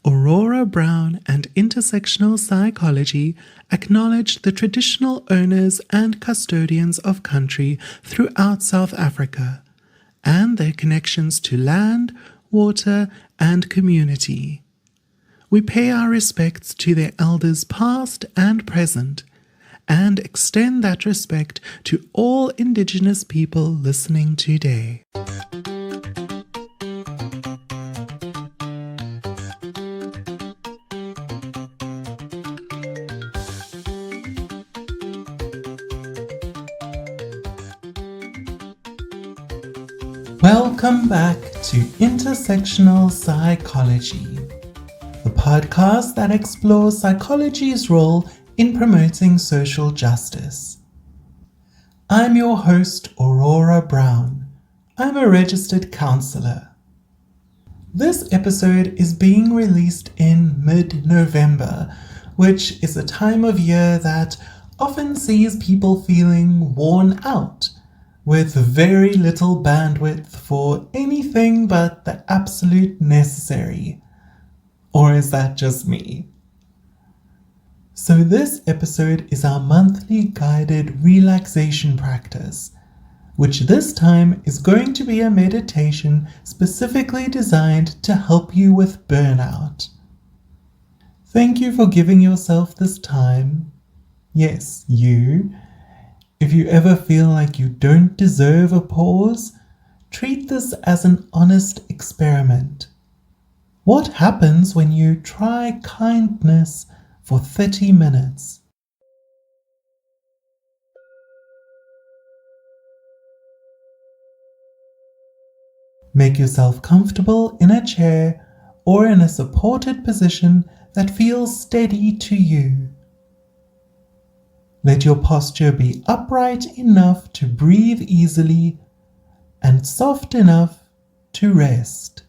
Aurora Brown and intersectional psychology acknowledge the traditional owners and custodians of country throughout South Africa and their connections to land, water, and community. We pay our respects to their elders past and present, and extend that respect to all Indigenous people listening today. Welcome back to Intersectional Psychology, the podcast that explores psychology's role in promoting social justice. I'm your host, Aurora Brown. I'm a registered counselor. This episode is being released in mid-November, which is a time of year that often sees people feeling worn out, with very little bandwidth for anything but the absolute necessary. Or is that just me? So this episode is our monthly guided relaxation practice, which this time is going to be a meditation specifically designed to help you with burnout. Thank you for giving yourself this time. Yes, you. If you ever feel like you don't deserve a pause, treat this as an honest experiment. What happens when you try kindness for 30 minutes? Make yourself comfortable in a chair or in a supported position that feels steady to you. Let your posture be upright enough to breathe easily and soft enough to rest.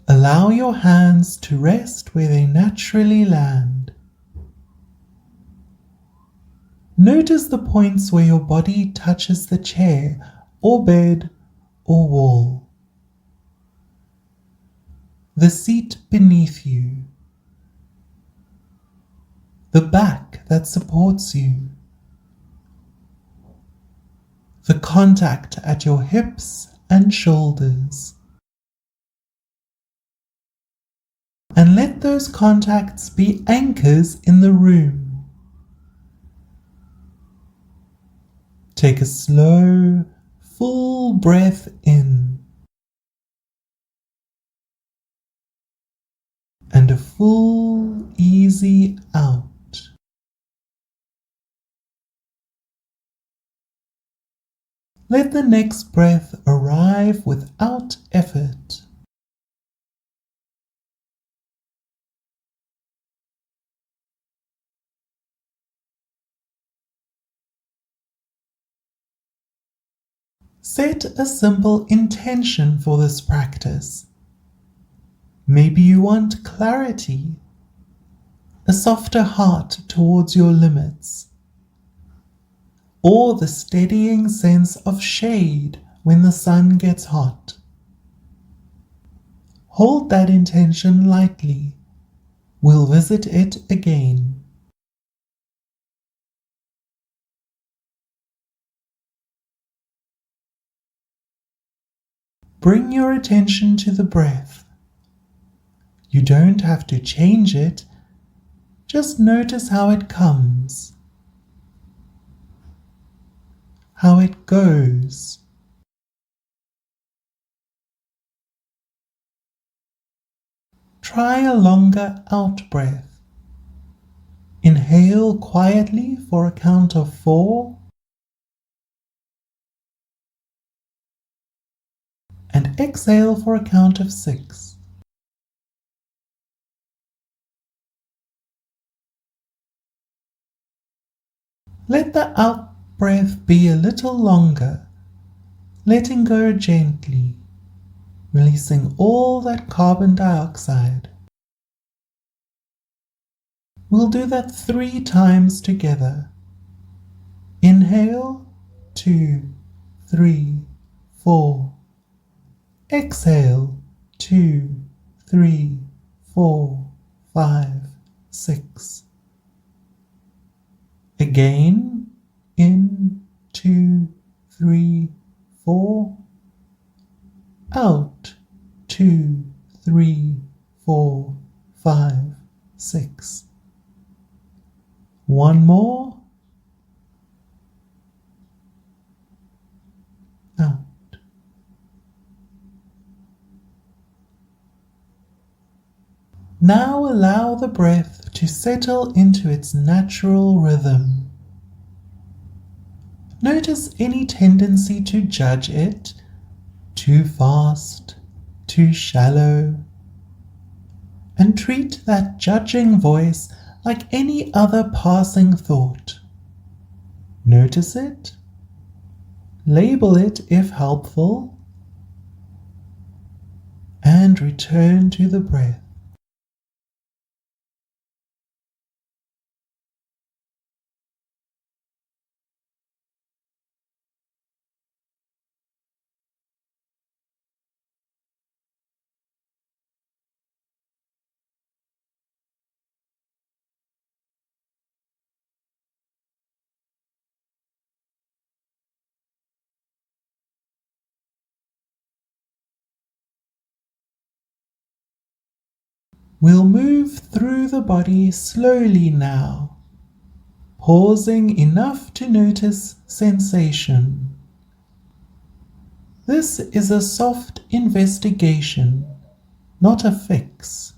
Allow your hands to rest where they naturally land. Notice the points where your body touches the chair or bed or wall. The seat beneath you. The back that supports you, the contact at your hips and shoulders. And let those contacts be anchors in the room. Take a slow, full breath in and a full, easy out. Let the next breath arrive without effort. Set a simple intention for this practice. Maybe you want clarity, a softer heart towards your limits, or the steadying sense of shade when the sun gets hot. Hold that intention lightly. We'll visit it again. Bring your attention to the breath. You don't have to change it, just notice how it comes, how it goes. Try a longer out breath. Inhale quietly for a count of 4 and exhale for a count of 6. Let the out breath be a little longer, letting go gently, releasing all that carbon dioxide. We'll do that 3 times together. Inhale, 2, 3, 4. Exhale, 2, 3, 4, 5, 6. Again, in, 2, 3, 4. Out, 2, 3, 4, 5, 6. One more. Out. Now allow the breath to settle into its natural rhythm. Notice any tendency to judge it, too fast, too shallow, and treat that judging voice like any other passing thought. Notice it, label it if helpful, and return to the breath. We'll move through the body slowly now, pausing enough to notice sensation. This is a soft investigation, not a fix.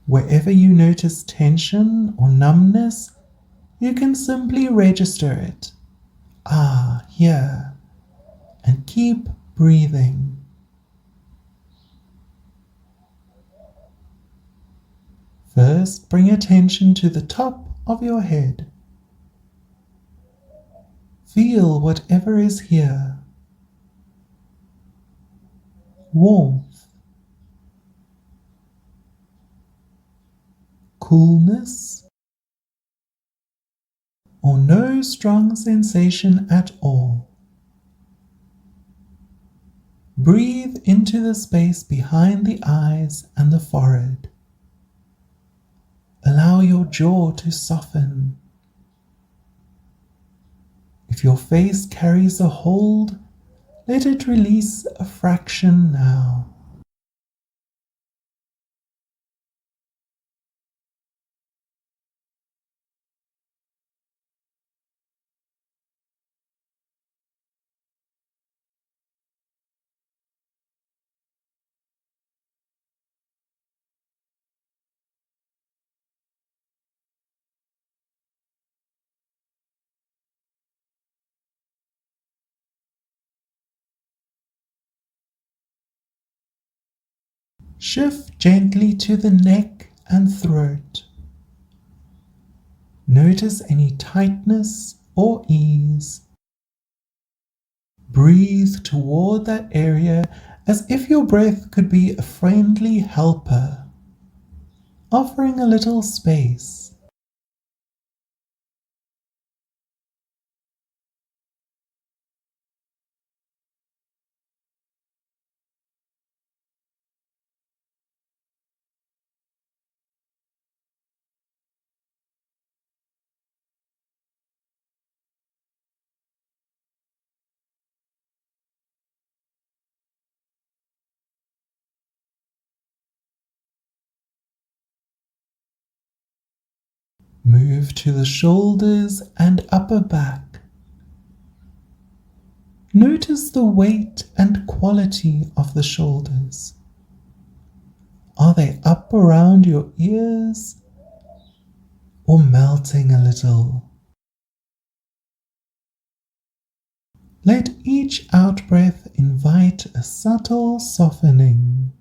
Wherever you notice tension or numbness, you can simply register it. Ah, here, and keep breathing. First, bring attention to the top of your head. Feel whatever is here. Warmth, coolness, or no strong sensation at all. Breathe into the space behind the eyes and the forehead. Allow your jaw to soften. If your face carries a hold, let it release a fraction now. Shift gently to the neck and throat. Notice any tightness or ease. Breathe toward that area as if your breath could be a friendly helper, offering a little space. Move to the shoulders and upper back. Notice the weight and quality of the shoulders. Are they up around your ears or melting a little? Let each out-breath invite a subtle softening.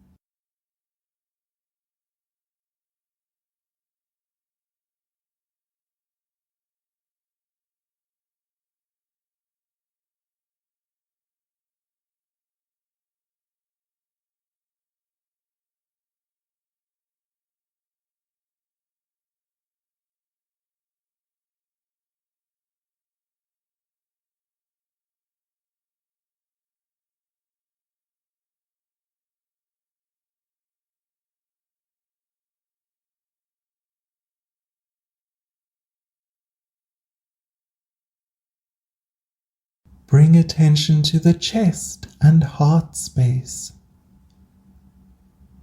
Bring attention to the chest and heart space.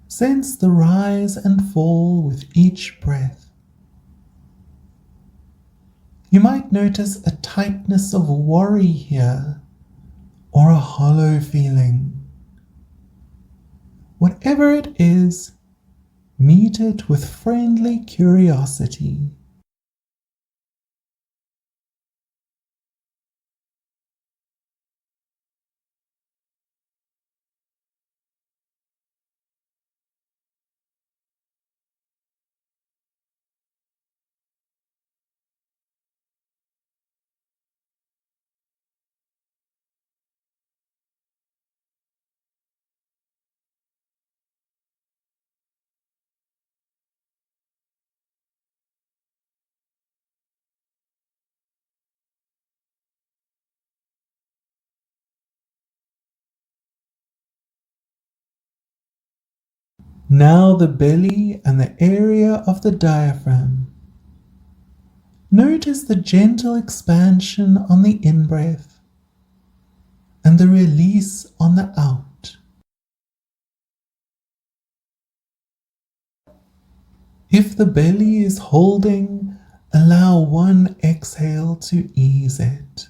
Sense the rise and fall with each breath. You might notice a tightness of worry here, or a hollow feeling. Whatever it is, meet it with friendly curiosity. Now the belly and the area of the diaphragm. Notice the gentle expansion on the in-breath and the release on the out. If the belly is holding, allow one exhale to ease it.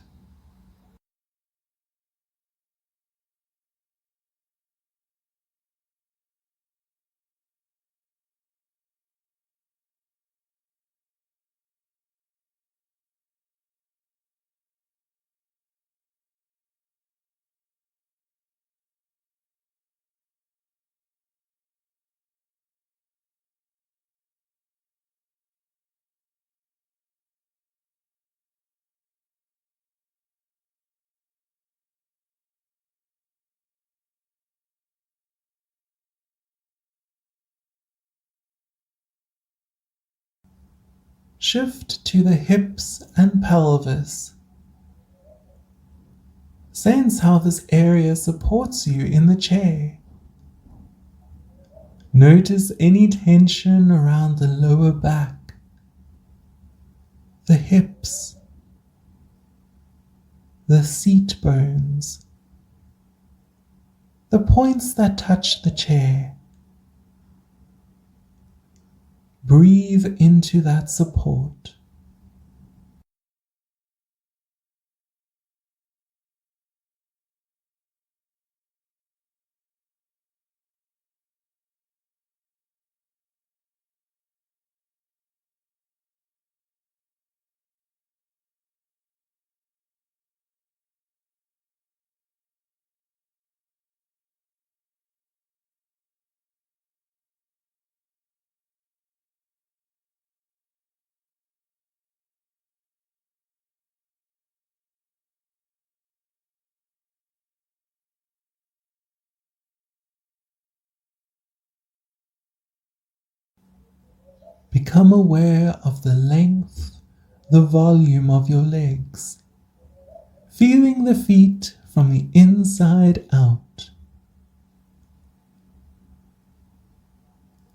Shift to the hips and pelvis. Sense how this area supports you in the chair. Notice any tension around the lower back, the hips, the seat bones, the points that touch the chair. Breathe into that support. Become aware of the length, the volume of your legs, feeling the feet from the inside out.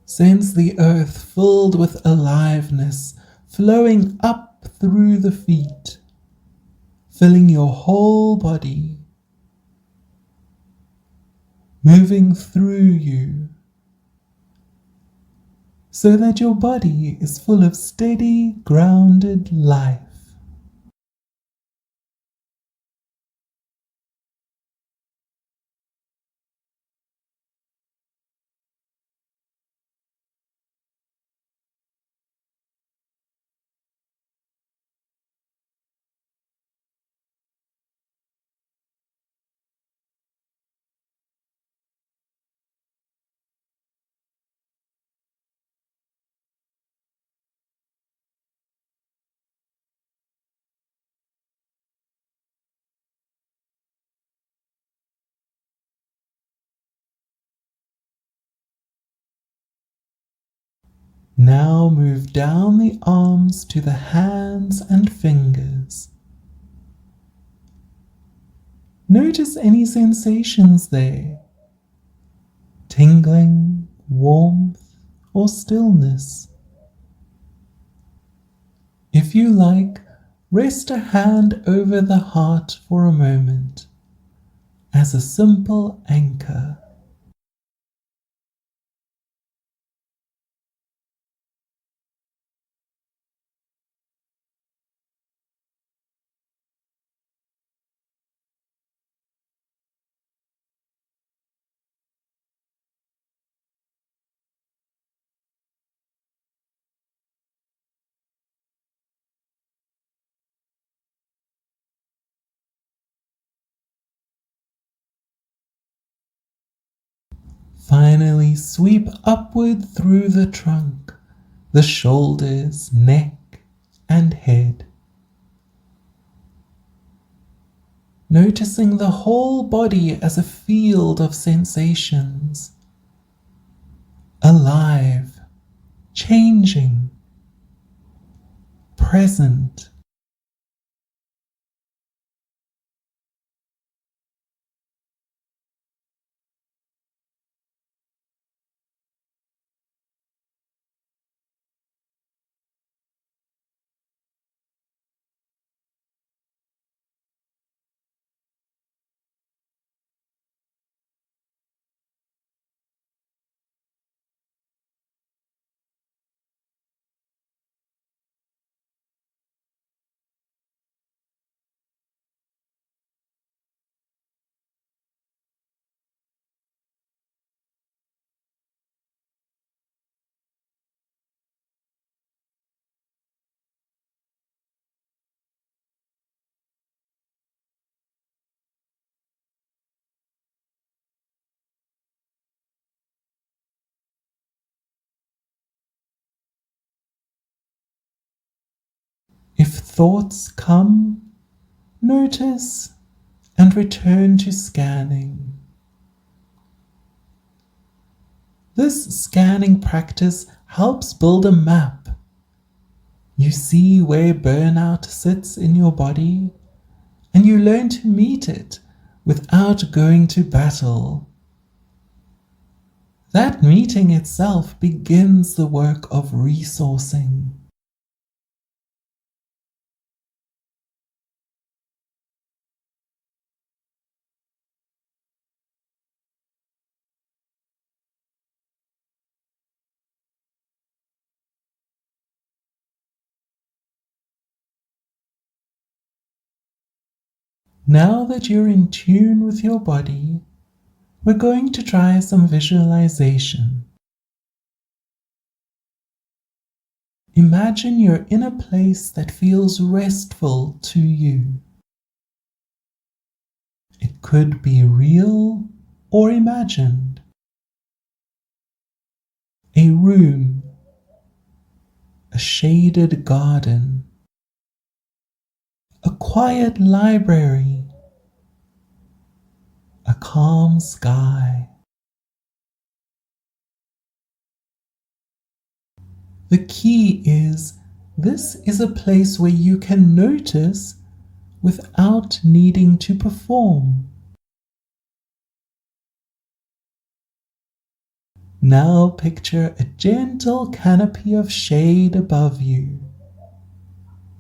Sense the earth filled with aliveness, flowing up through the feet, filling your whole body, moving through you, so that your body is full of steady, grounded life. Now move down the arms to the hands and fingers. Notice any sensations there, tingling, warmth, or stillness. If you like, rest a hand over the heart for a moment as a simple anchor. Finally, sweep upward through the trunk, the shoulders, neck, and head. Noticing the whole body as a field of sensations, alive, changing, present. If thoughts come, notice and return to scanning. This scanning practice helps build a map. You see where burnout sits in your body, and you learn to meet it without going to battle. That meeting itself begins the work of resourcing. Now that you're in tune with your body, we're going to try some visualization. Imagine you're in a place that feels restful to you. It could be real or imagined. A room, a shaded garden, a quiet library, a calm sky. The key is this is a place where you can notice without needing to perform. Now picture a gentle canopy of shade above you.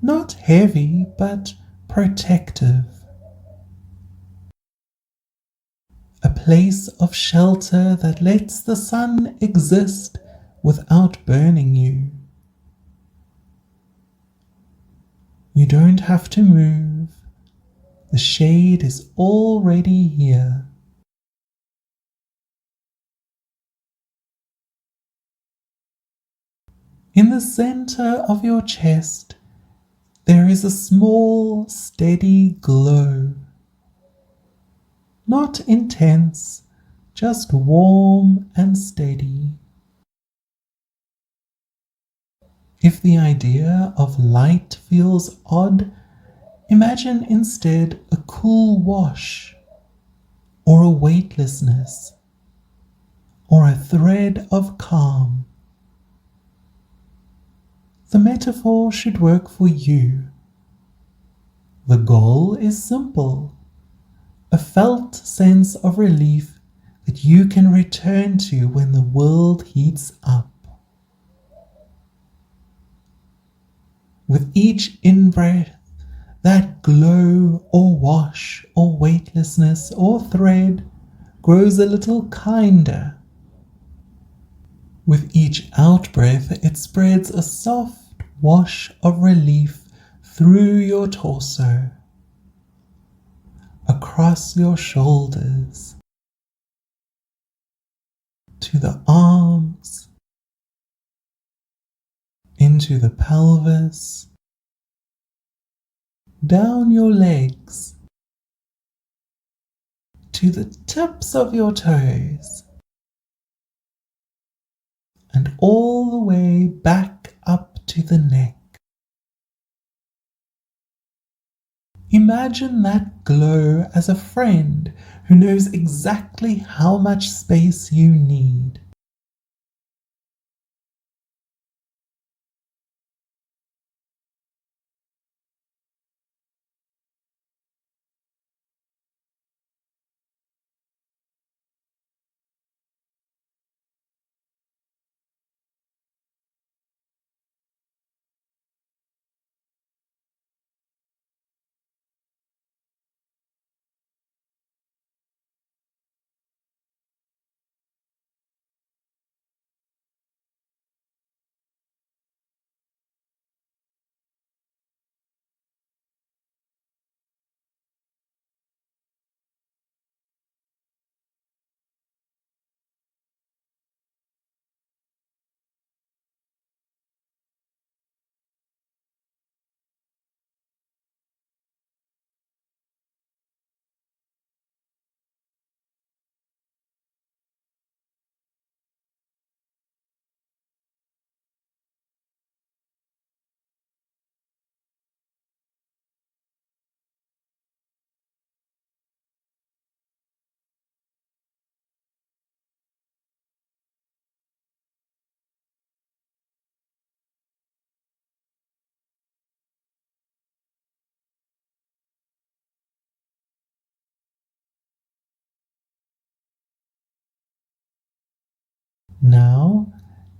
Not heavy, but protective. A place of shelter that lets the sun exist without burning you. You don't have to move. The shade is already here. In the center of your chest, there is a small, steady glow. Not intense, just warm and steady. If the idea of light feels odd, imagine instead a cool wash, or a weightlessness, or a thread of calm. The metaphor should work for you. The goal is simple: a felt sense of relief that you can return to when the world heats up. With each in-breath, that glow or wash or weightlessness or thread grows a little kinder. With each out-breath, it spreads a soft wash of relief through your torso, across your shoulders, to the arms, into the pelvis, down your legs, to the tips of your toes, and all the way back up to the neck. Imagine that glow as a friend who knows exactly how much space you need. Now,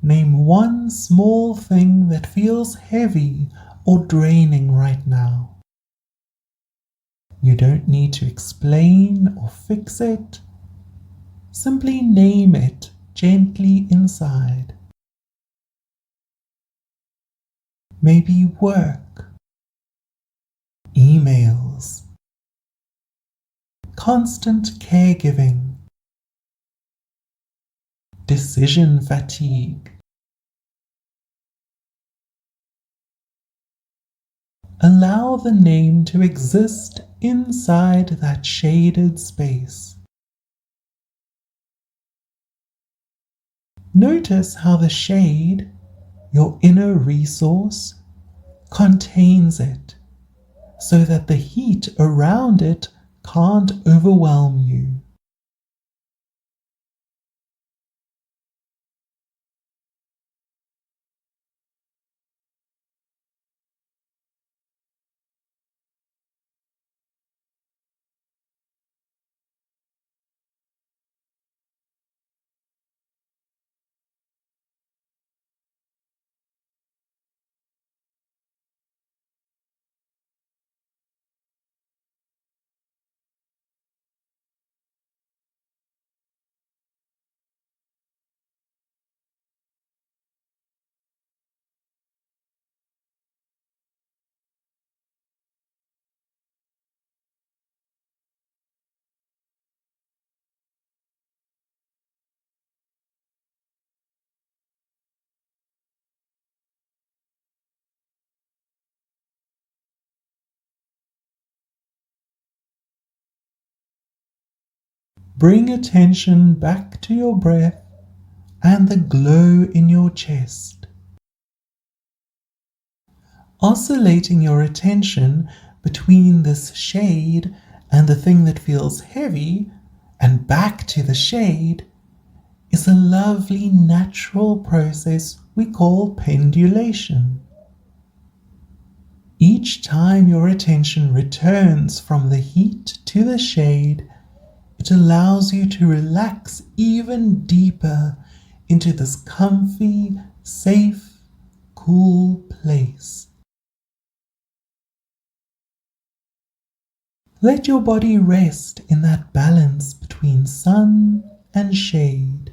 name one small thing that feels heavy or draining right now. You don't need to explain or fix it. Simply name it gently inside. Maybe work, emails, constant caregiving, decision fatigue. Allow the name to exist inside that shaded space. Notice how the shade, your inner resource, contains it, so that the heat around it can't overwhelm you. Bring attention back to your breath and the glow in your chest. Oscillating your attention between this shade and the thing that feels heavy and back to the shade is a lovely natural process we call pendulation. Each time your attention returns from the heat to the shade, it allows you to relax even deeper into this comfy, safe, cool place. Let your body rest in that balance between sun and shade.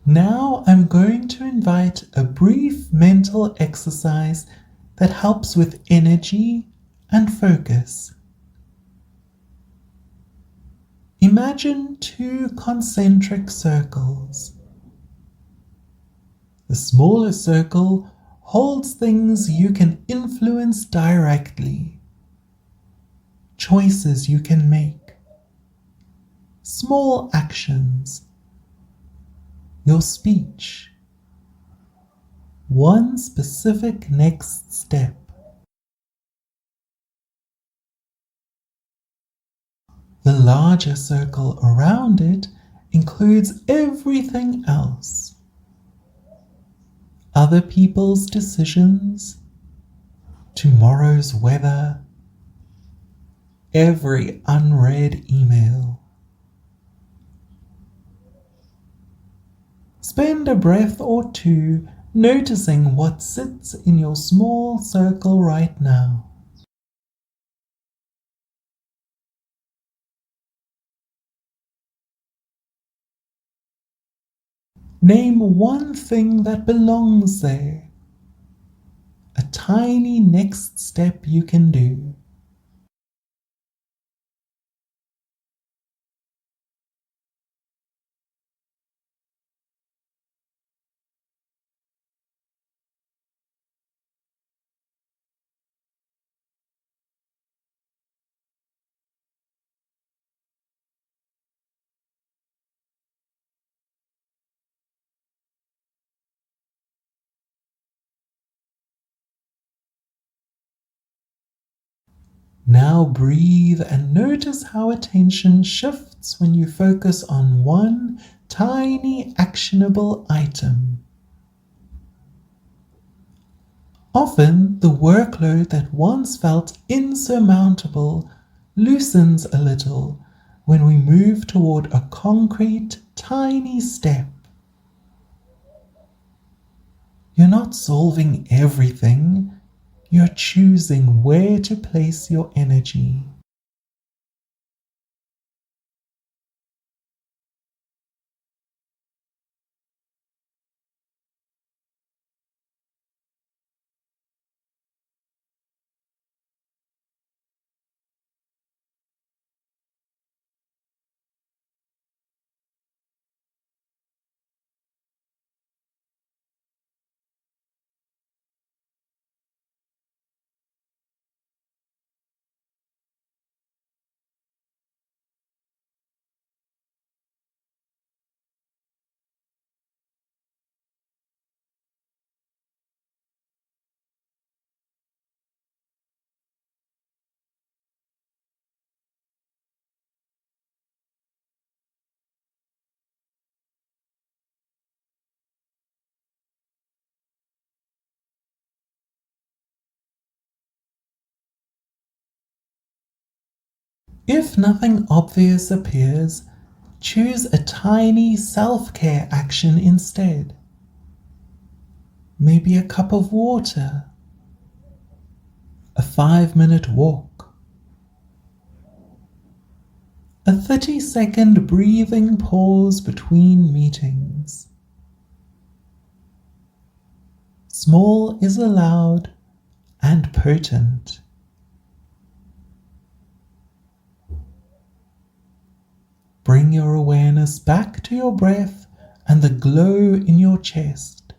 Now I'm going to invite a brief mental exercise that helps with energy and focus. Imagine two concentric circles. The smaller circle holds things you can influence directly, choices you can make, small actions, your speech, one specific next step. The larger circle around it includes everything else. Other people's decisions, tomorrow's weather, every unread email. Spend a breath or two noticing what sits in your small circle right now. Name one thing that belongs there, a tiny next step you can do. Now breathe and notice how attention shifts when you focus on one tiny actionable item. Often, the workload that once felt insurmountable loosens a little when we move toward a concrete, tiny step. You're not solving everything, you're choosing where to place your energy. If nothing obvious appears, choose a tiny self-care action instead. Maybe a cup of water, a 5-minute walk, a 30-second breathing pause between meetings. Small is allowed and potent. Bring your awareness back to your breath and the glow in your chest,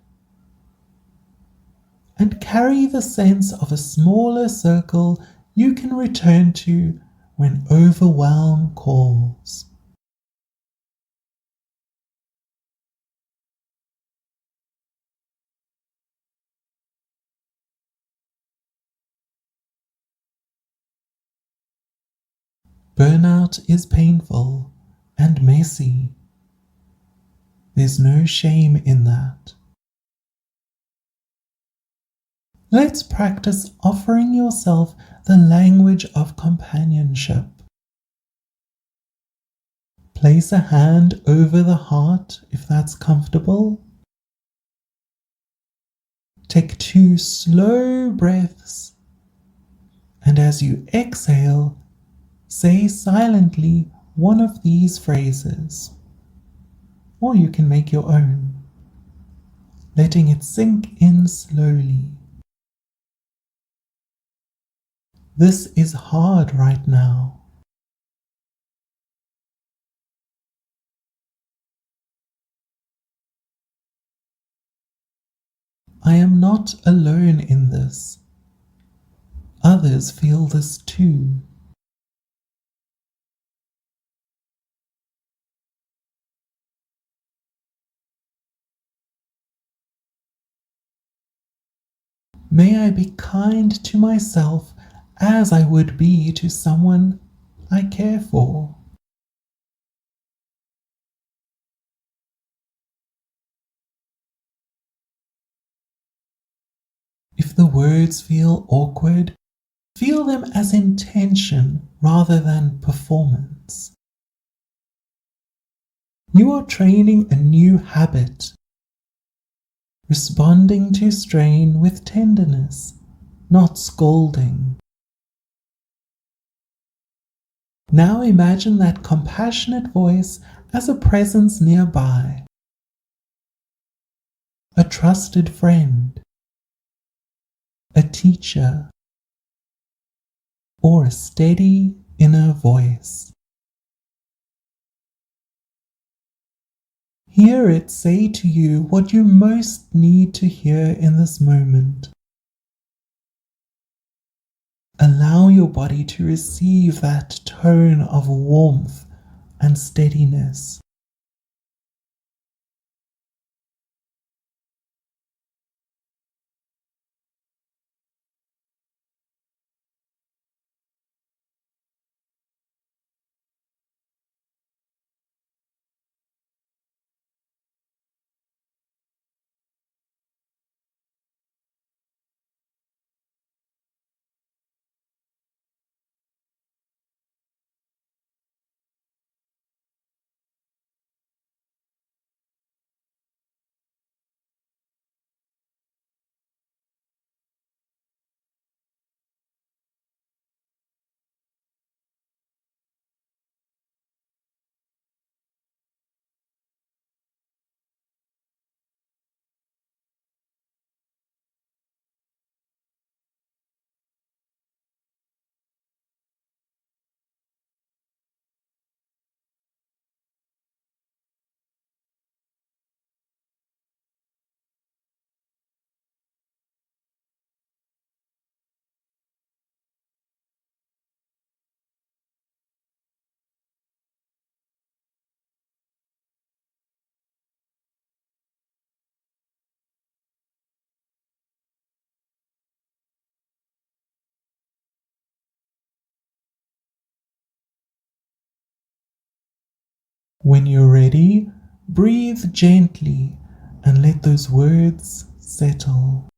and carry the sense of a smaller circle you can return to when overwhelm calls. Burnout is painful and messy. There's no shame in that. Let's practice offering yourself the language of companionship. Place a hand over the heart if that's comfortable. Take 2 slow breaths, and as you exhale, say silently one of these phrases, or you can make your own, letting it sink in slowly. This is hard right now. I am not alone in this. Others feel this too. May I be kind to myself as I would be to someone I care for. If the words feel awkward, feel them as intention rather than performance. You are training a new habit, responding to strain with tenderness, not scolding. Now imagine that compassionate voice as a presence nearby, a trusted friend, a teacher, or a steady inner voice. Hear it say to you what you most need to hear in this moment. Allow your body to receive that tone of warmth and steadiness. When you're ready, breathe gently and let those words settle.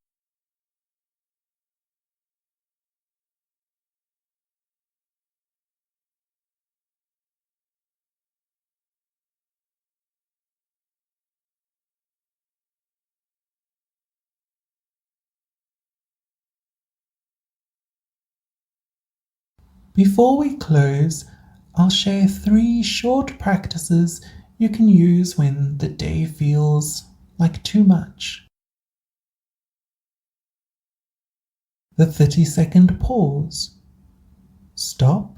Before we close, I'll share 3 short practices you can use when the day feels like too much. The 30-second pause. Stop,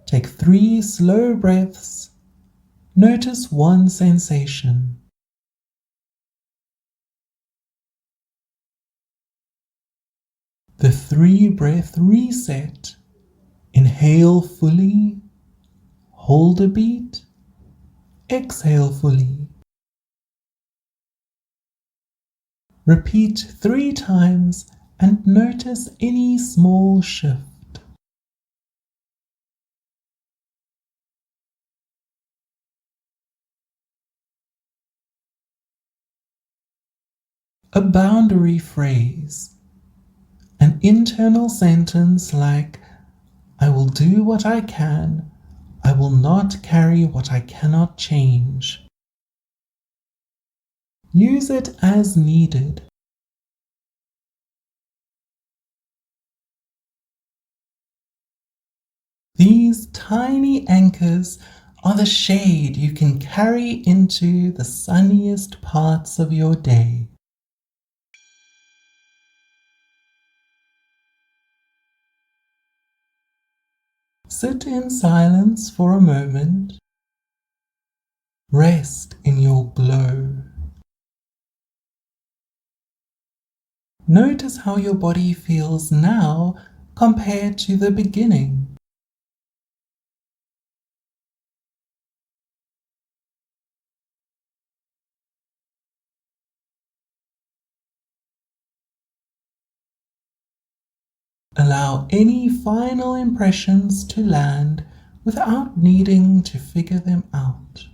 take 3 slow breaths, notice one sensation. The 3-breath reset. Inhale fully, hold a beat, exhale fully. Repeat 3 times and notice any small shift. A boundary phrase. An internal sentence like, I will do what I can, I will not carry what I cannot change. Use it as needed. These tiny anchors are the shade you can carry into the sunniest parts of your day. Sit in silence for a moment. Rest in your glow. Notice how your body feels now compared to the beginning. Allow any final impressions to land without needing to figure them out.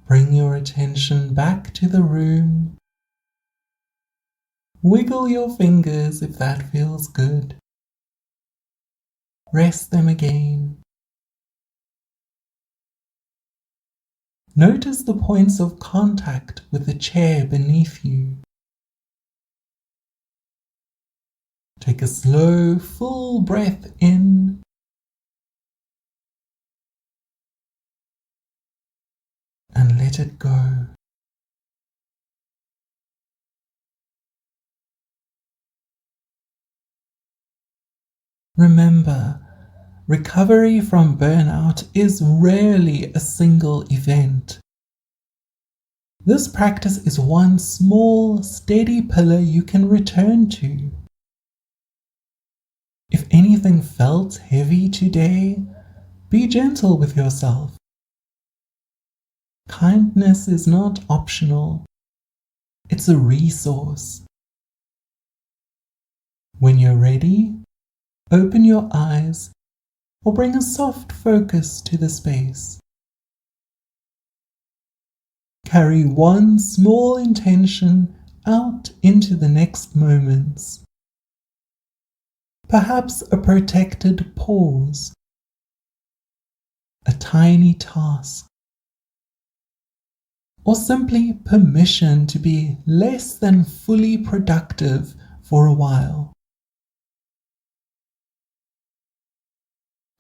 Bring your attention back to the room. Wiggle your fingers if that feels good. Rest them again. Notice the points of contact with the chair beneath you. Take a slow, full breath in and let it go. Remember, recovery from burnout is rarely a single event. This practice is one small, steady pillar you can return to. If anything felt heavy today, Be gentle with yourself. Kindness is not optional. It's a resource. When you're ready, open your eyes or bring a soft focus to the space. Carry one small intention out into the next moments. Perhaps a protected pause, a tiny task, or simply permission to be less than fully productive for a while.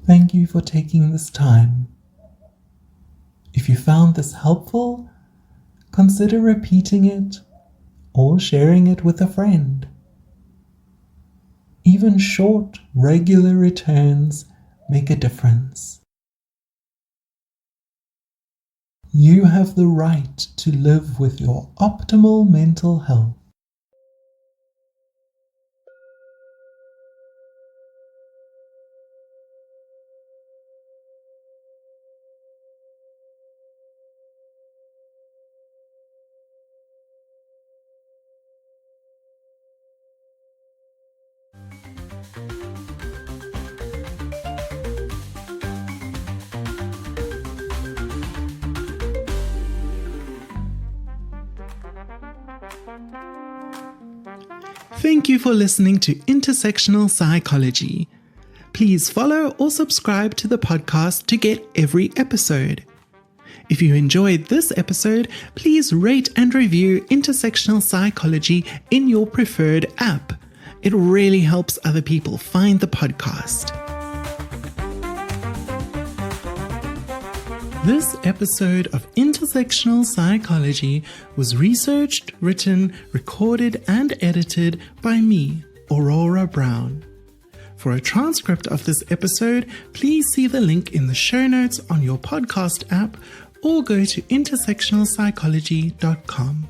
Thank you for taking this time. If you found this helpful, consider repeating it or sharing it with a friend. Even short, regular returns make a difference. You have the right to live with your optimal mental health. Thank you for listening to Intersectional Psychology. Please follow or subscribe to the podcast to get every episode. If you enjoyed this episode, please rate and review Intersectional Psychology in your preferred app. It really helps other people find the podcast. This episode of Intersectional Psychology was researched, written, recorded, and edited by me, Aurora Brown. For a transcript of this episode, please see the link in the show notes on your podcast app or go to intersectionalpsychology.com.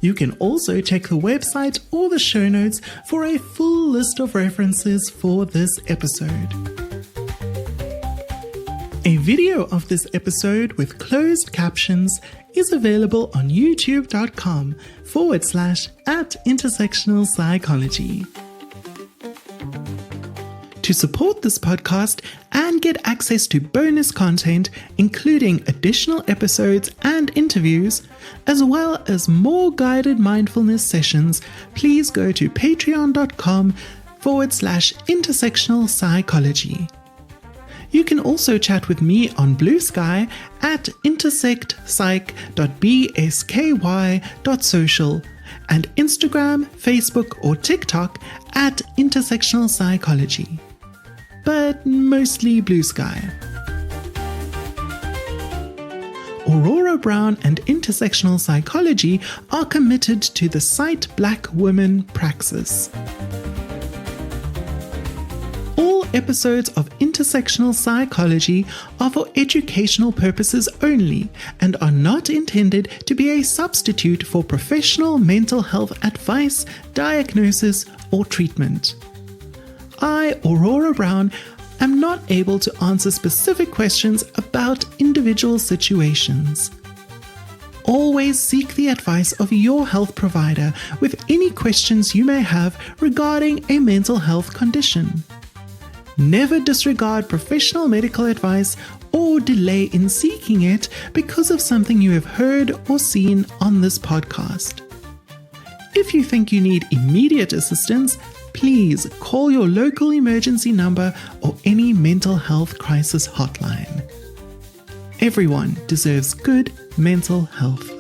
You can also check the website or the show notes for a full list of references for this episode. A video of this episode with closed captions is available on youtube.com/@intersectionalpsychology. To support this podcast and get access to bonus content, including additional episodes and interviews, as well as more guided mindfulness sessions, please go to patreon.com/intersectionalpsychology. You can also chat with me on Blue Sky at intersectpsy.bsky.social and Instagram, Facebook, or TikTok at Intersectional Psychology. But mostly Blue Sky. Aurora Brown and Intersectional Psychology are committed to the Sight Black Women praxis. All episodes of Intersectional Psychology are for educational purposes only and are not intended to be a substitute for professional mental health advice, diagnosis, or treatment. I, Aurora Brown, am not able to answer specific questions about individual situations. Always seek the advice of your health provider with any questions you may have regarding a mental health condition. Never disregard professional medical advice or delay in seeking it because of something you have heard or seen on this podcast. If you think you need immediate assistance, please call your local emergency number or any mental health crisis hotline. Everyone deserves good mental health.